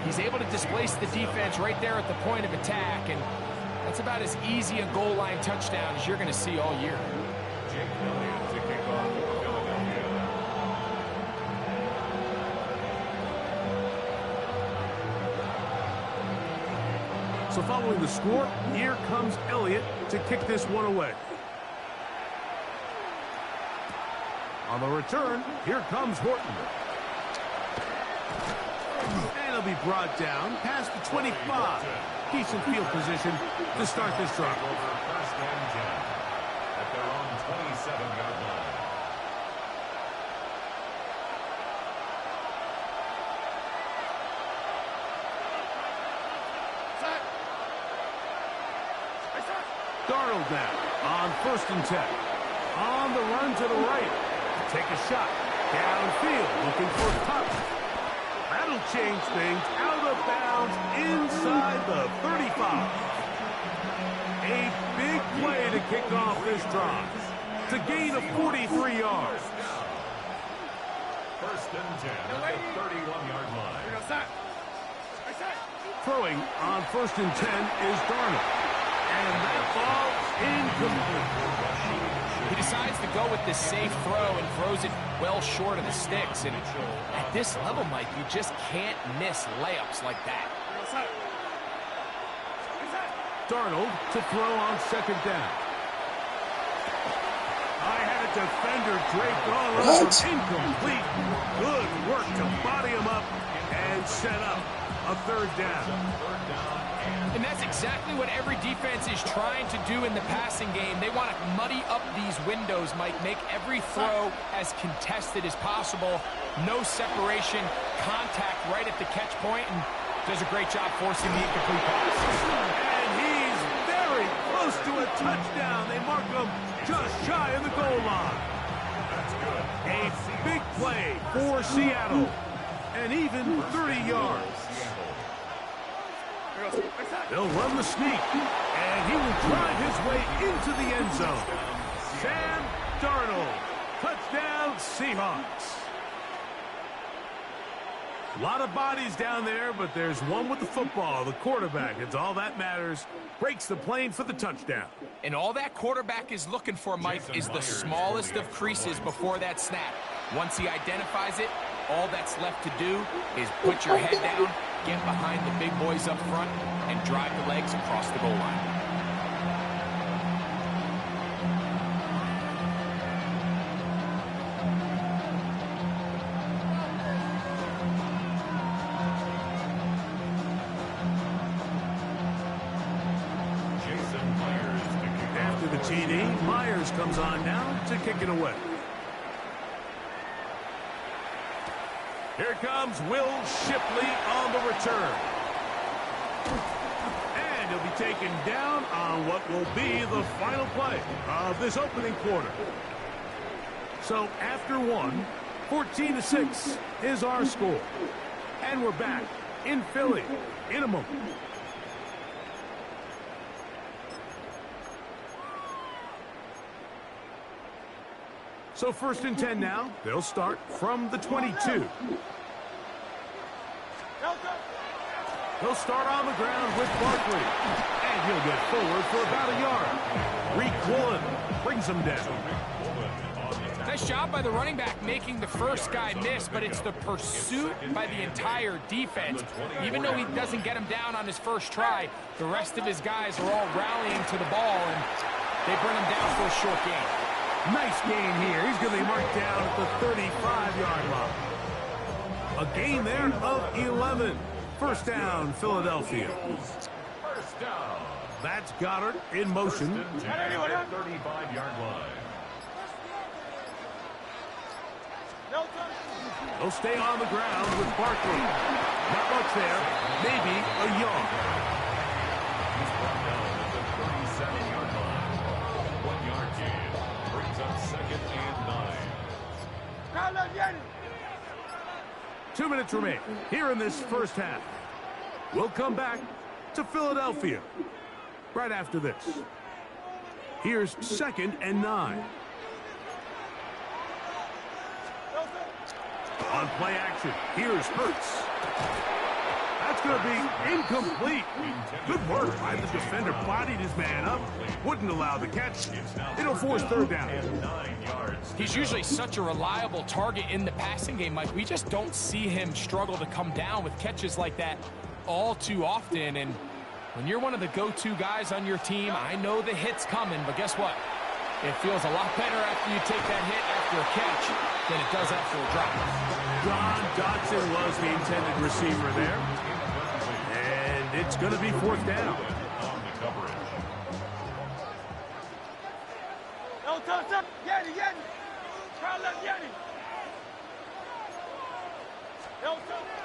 Speaker 4: He's able to displace the defense right there at the point of attack, and that's about as easy a goal line touchdown as you're going to see all year.
Speaker 2: Jake Elliott to kick off for Philadelphia.
Speaker 1: So following the score, here comes Elliott to kick this one away. On the return, here comes Horton. And he'll be brought down past the 25. Decent field position to start this drive.
Speaker 2: Over first and 10 at their own 27-yard line.
Speaker 1: Darnold now on 1st and 10. On the run to the right. Take a shot. Downfield, looking for a touch. That'll change things. Out of bounds inside the 35. A big play to kick off this drive. To gain of 43 yards.
Speaker 2: 1st and 10 at the 31-yard line.
Speaker 1: Throwing on 1st and 10 is Darnold. And that ball incomplete.
Speaker 4: He decides to go with this safe throw and throws it well short of the sticks. And at this level, Mike, you just can't miss layups like that.
Speaker 1: Darnold to throw on 2nd down. I had a defender draped all over him. Incomplete. Good work to body him up and set up a 3rd down.
Speaker 4: And that's exactly what every defense is trying to do in the passing game. They want to muddy up these windows, Mike, make every throw as contested as possible. No separation, contact right at the catch point, and does a great job forcing the incomplete pass.
Speaker 1: And he's very close to a touchdown. They mark him just shy of the goal line.
Speaker 2: That's good.
Speaker 1: A big play for Seattle. And even 30 yards. They'll run the sneak, and he will drive his way into the end zone. Sam Darnold, touchdown Seahawks. A lot of bodies down there, but there's one with the football, the quarterback. It's all that matters. Breaks the plane for the touchdown.
Speaker 4: And all that quarterback is looking for, Mike, is the smallest of creases before that snap. Once he identifies it, all that's left to do is put your head down, get behind the big boys up front, and drive the legs across the goal line.
Speaker 1: After the TD, Myers comes on now to kick it away. Here comes Will Shipley on the return. And he'll be taken down on what will be the final play of this opening quarter. So after one, 14-6 is our score. And we're back in Philly in a moment. So 1st and 10 now. They'll start from the 22. He'll start on the ground with Barkley. And he'll get forward for about a yard. Reek Woolen brings him down.
Speaker 4: Nice job by the running back making the first guy miss, but it's the pursuit by the entire defense. Even though he doesn't get him down on his first try, the rest of his guys are all rallying to the ball, and they bring him down for a short gain.
Speaker 1: Nice gain here. He's going to be marked down at the 35-yard line. A gain there of 11. 1st down, Philadelphia.
Speaker 2: 1st down.
Speaker 1: That's Goddard in motion.
Speaker 2: 35-yard line.
Speaker 1: They'll stay on the ground with Barkley. Not much there. Maybe a yard.
Speaker 2: He's brought down at the 37-yard line. 1-yard gain. Brings up 2nd and 9.
Speaker 1: 2 minutes remain here in this first half. We'll come back to Philadelphia right after this. Here's 2nd and 9. On play action, here's Hurts. That's going to be incomplete. Good work by the defender. Bodied his man up. Wouldn't allow the catch. It'll force 3rd down.
Speaker 4: He's usually such a reliable target in the passing game, Mike. We just don't see him struggle to come down with catches like that all too often. And when you're one of the go-to guys on your team, I know the hit's coming, but guess what? It feels a lot better after you take that hit after a catch than it does after a drop.
Speaker 1: John Dotson was the intended receiver there. And it's going to be 4th down.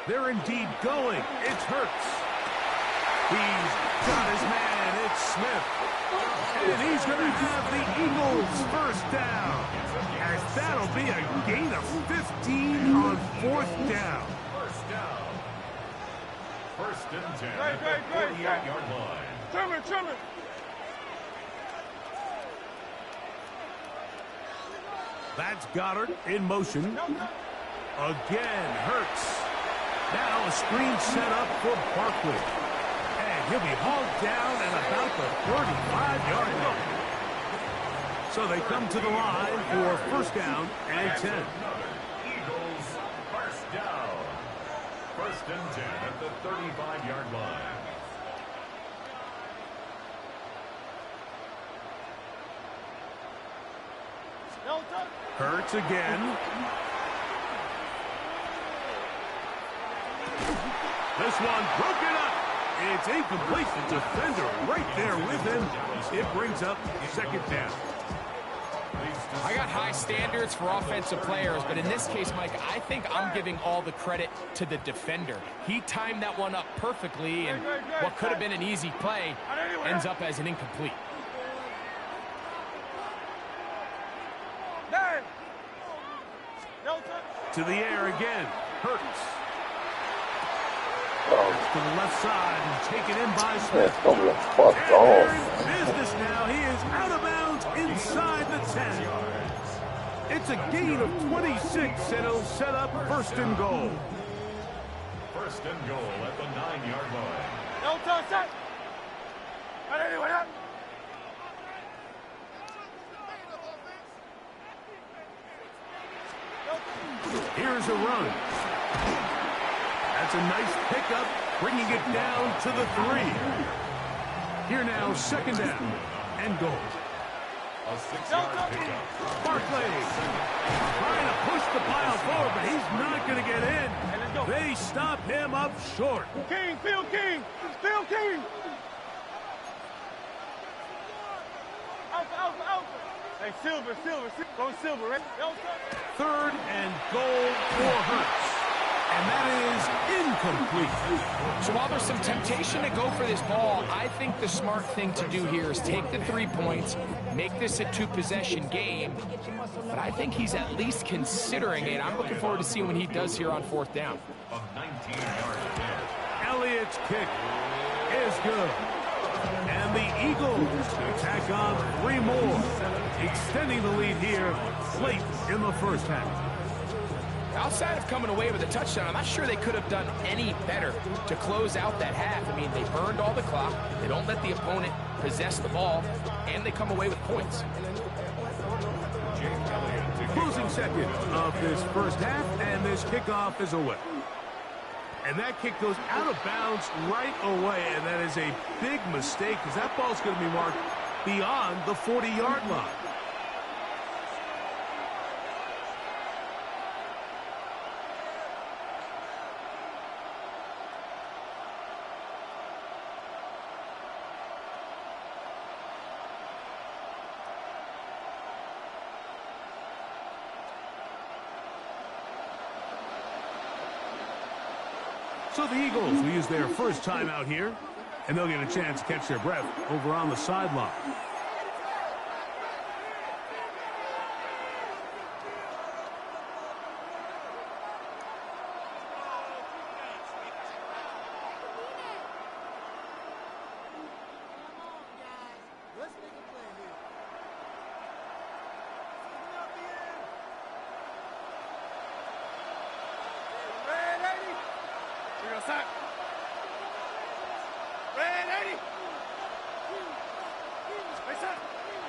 Speaker 1: They're indeed going. It's Hurts. He's got his man. It's Smith. And he's going to have the Eagles first down. As that'll be a gain of 15 on fourth down.
Speaker 2: First down. First and 10 at the 48-yard line.
Speaker 3: Trimmer.
Speaker 1: That's Goddard in motion. Again, Hurts. Now a screen set up for Barkley. And he'll be hauled down at about the 35-yard line. So they come to the line for first down and 10.
Speaker 2: Eagles first down. First and 10 at the 35-yard line.
Speaker 1: Hurts again. This one broken up. It's incomplete. The defender right there with him. It brings up second down.
Speaker 4: I got high standards for offensive players, but in this case, Mike, I think I'm giving all the credit to the defender. He timed that one up perfectly, and what could have been an easy play ends up as an incomplete.
Speaker 1: To the air again. Hurts. To the left side and taken in by Smith.
Speaker 5: Fuck off.
Speaker 1: Business now. He is out of bounds inside the 10. It's a gain of 26, and it'll set up first and goal.
Speaker 2: First and goal at the 9-yard line.
Speaker 1: Here's a run. That's a nice pickup, bringing it down to the 3. Here now, second down and goal.
Speaker 2: A 6-yard pickup.
Speaker 1: Barkley trying to push the pile forward, but he's not going to get in. They stop him up short.
Speaker 3: Phil King. Alpha. Hey, Silver. Go Silver, right?
Speaker 1: Third and goal for Hurts. And that is incomplete.
Speaker 4: So while there's some temptation to go for this ball, I think the smart thing to do here is take the 3 points, make this a 2-possession game. But I think he's at least considering it. I'm looking forward to seeing what he does here on fourth down.
Speaker 2: A 19-yard attempt.
Speaker 1: Elliott's kick is good. And the Eagles tack on 3 more, extending the lead here late in the first half.
Speaker 4: Outside of coming away with a touchdown, I'm not sure they could have done any better to close out that half. I mean, they burned all the clock, they don't let the opponent possess the ball, and they come away with points.
Speaker 1: Closing second of this first half, and this kickoff is away. And that kick goes out of bounds right away, and that is a big mistake because that ball's going to be marked beyond the 40-yard line. So the Eagles will use their first time out here, and they'll get a chance to catch their breath over on the sideline.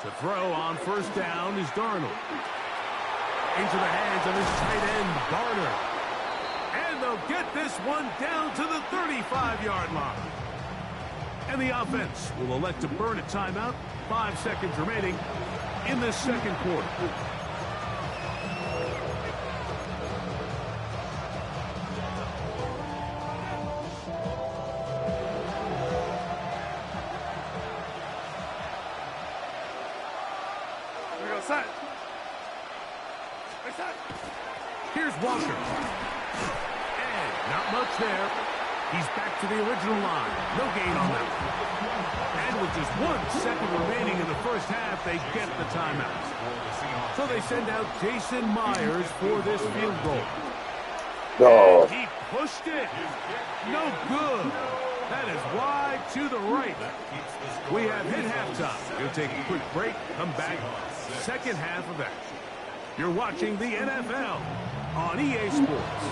Speaker 1: To throw on first down is Darnold. Into the hands of his tight end, Barner. And they'll get this one down to the 35-yard line. And the offense will elect to burn a timeout. 5 seconds remaining in this second quarter. Here's Walker. And not much there. He's back to the original line. No gain on that. And with just 1 second remaining in the first half, they get the timeout. So they send out Jason Myers for this field goal.
Speaker 5: No.
Speaker 1: He pushed it. No good. That is wide to the right. We have hit halftime. We'll take a quick break. Come back. Second half of action. You're watching the NFL on EA Sports.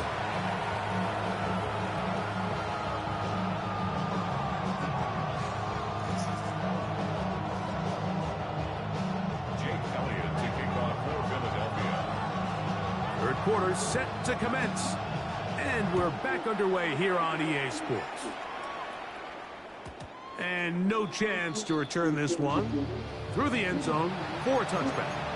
Speaker 1: Third quarter set to commence. And we're back underway here on EA Sports. And no chance to return this one through the end zone for a touchback.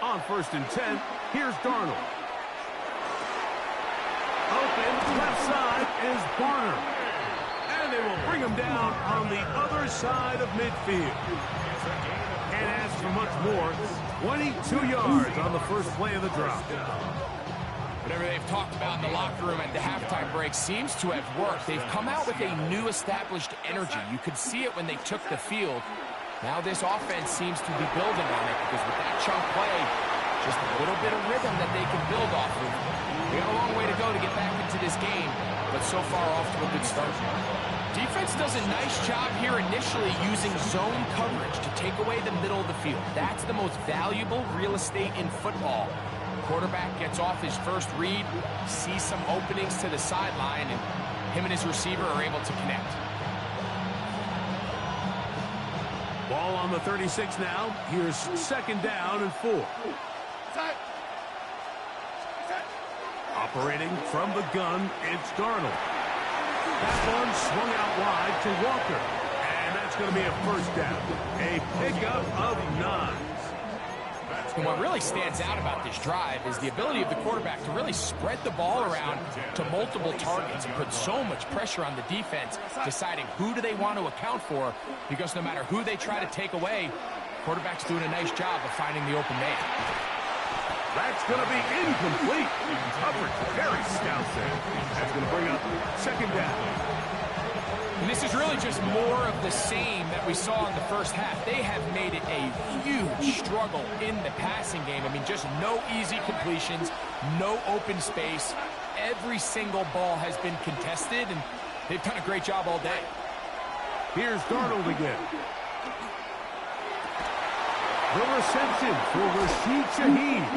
Speaker 1: On 1st and 10, here's Darnold. Open, left side is Barner. And they will bring him down on the other side of midfield. Can't ask for much more. 22 yards on the first play of the drop.
Speaker 4: Whatever they've talked about in the locker room at the halftime break seems to have worked. They've come out with a new established energy. You could see it when they took the field. Now this offense seems to be building on it because with that chunk play, just a little bit of rhythm that they can build off of. They got a long way to go to get back into this game, but so far off to a good start. Defense does a nice job here initially using zone coverage to take away the middle of the field. That's the most valuable real estate in football. Quarterback gets off his first read, sees some openings to the sideline, and him and his receiver are able to connect.
Speaker 1: Ball on the 36 now. Here's 2nd down and 4. Operating from the gun, it's Darnold. That one swung out wide to Walker. And that's going to be a 1st down. A pickup of 9.
Speaker 4: And what really stands out about this drive is the ability of the quarterback to really spread the ball around to multiple targets and put so much pressure on the defense, deciding who do they want to account for, because no matter who they try to take away, quarterback's doing a nice job of finding the open man.
Speaker 1: That's going to be incomplete. Coverage very stout there. That's going to bring up 2nd down.
Speaker 4: And this is really just more of the same that we saw in the first half. They have made it a huge struggle in the passing game. I mean, just no easy completions, no open space. Every single ball has been contested, and they've done a great job all day.
Speaker 1: Here's Darnold again. The reception for Rashid Shaheed.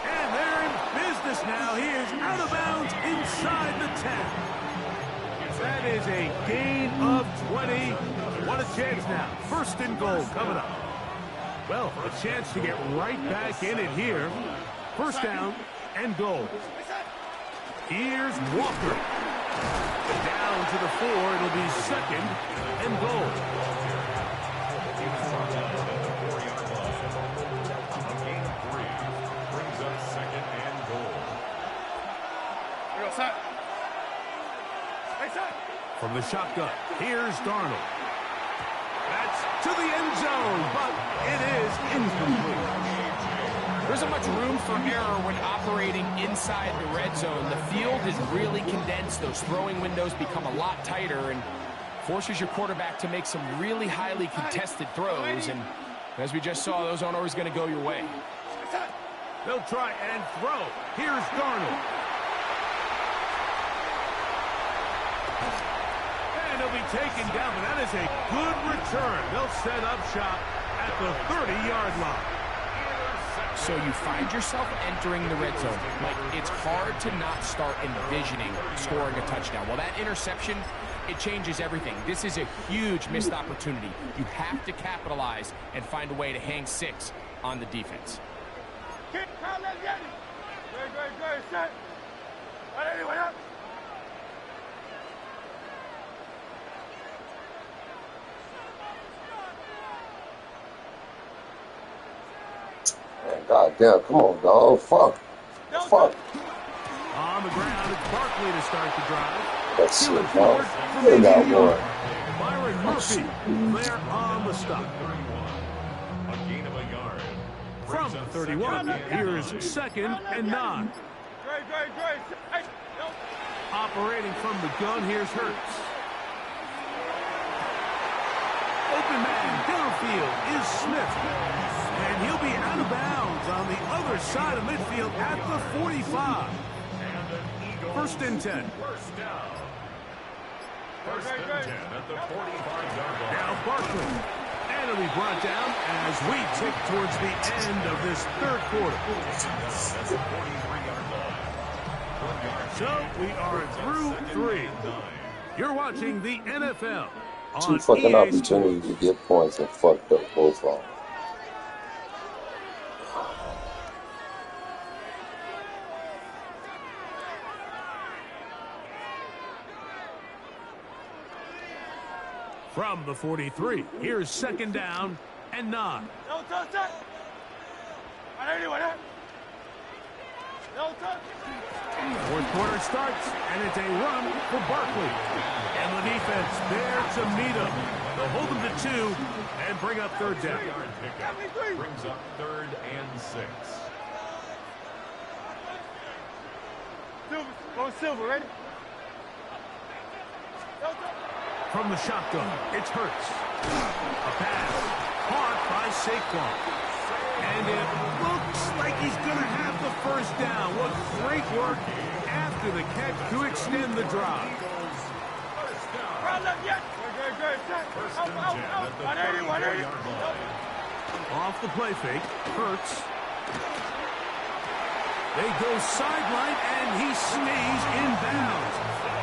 Speaker 1: And they're in business now. He is out of bounds inside the 10. That is a gain of 20. What a chance now. 1st and goal coming up. Well, a chance to get right back in it here. 1st down and goal. Here's Walker. Down to the 4. It'll be 2nd and goal.
Speaker 2: Brings up 2nd and goal.
Speaker 1: From the shotgun, here's Darnold. That's to the end zone, but it is incomplete.
Speaker 4: There isn't much room for error when operating inside the red zone. The field is really condensed. Those throwing windows become a lot tighter and forces your quarterback to make some really highly contested throws. And as we just saw, those aren't always going to go your way.
Speaker 1: They'll try and throw. Here's Darnold. And he'll be taken down, but that is a good return. They'll set up shop at the 30-yard line.
Speaker 4: So you find yourself entering the red zone. Like, it's hard to not start envisioning scoring a touchdown. Well, that interception, it changes everything. This is a huge missed opportunity. You have to capitalize and find a way to hang 6 on the defense.
Speaker 5: God damn, come on, dog. Fuck. Fuck.
Speaker 1: On the ground, it's Barkley to start the drive.
Speaker 5: That's it,
Speaker 1: Stealing
Speaker 5: dog.
Speaker 1: forward from
Speaker 5: They
Speaker 1: the
Speaker 5: got
Speaker 1: 80 yard.
Speaker 5: one.
Speaker 1: Byron Murphy there on the stop.
Speaker 2: A gain of a yard.
Speaker 1: From the 31, here's 2nd and 9. Operating from the gun, here's Hurts. Open man downfield is Smith. And he'll be out of bounds on the other side of midfield at the 45. 1st and 10.
Speaker 2: First down. First and 10 at the 45-yard line.
Speaker 1: Now Barkley. And it'll be brought down as we tick towards the end of this 3rd quarter. So we are through 3. You're watching the NFL on
Speaker 5: 2 fucking
Speaker 1: EA
Speaker 5: opportunities to get points and fucked up both of them.
Speaker 1: From the 43, here's 2nd down and 9. 4th quarter starts, and it's a run for Barkley. And the defense there to meet him. They'll hold him to 2 and bring up 3rd down.
Speaker 2: Brings up 3rd and 6.
Speaker 3: Silver, ready?
Speaker 1: From the shotgun, it's Hurts. A pass caught by Saquon. And it looks like he's going to have the 1st down. What great work after the catch to extend the drive. Off the play fake, Hurts. They go sideline, and he stays in bounds.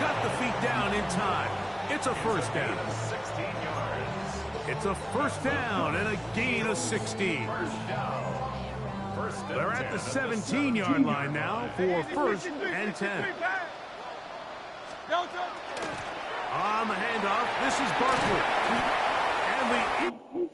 Speaker 1: Got the feet down in time. It's a 1st down.
Speaker 2: 16 yards.
Speaker 1: It's a 1st down and a gain of 16. They're at the 17-yard line now for 1st and 10. On the handoff, this is Barkley. And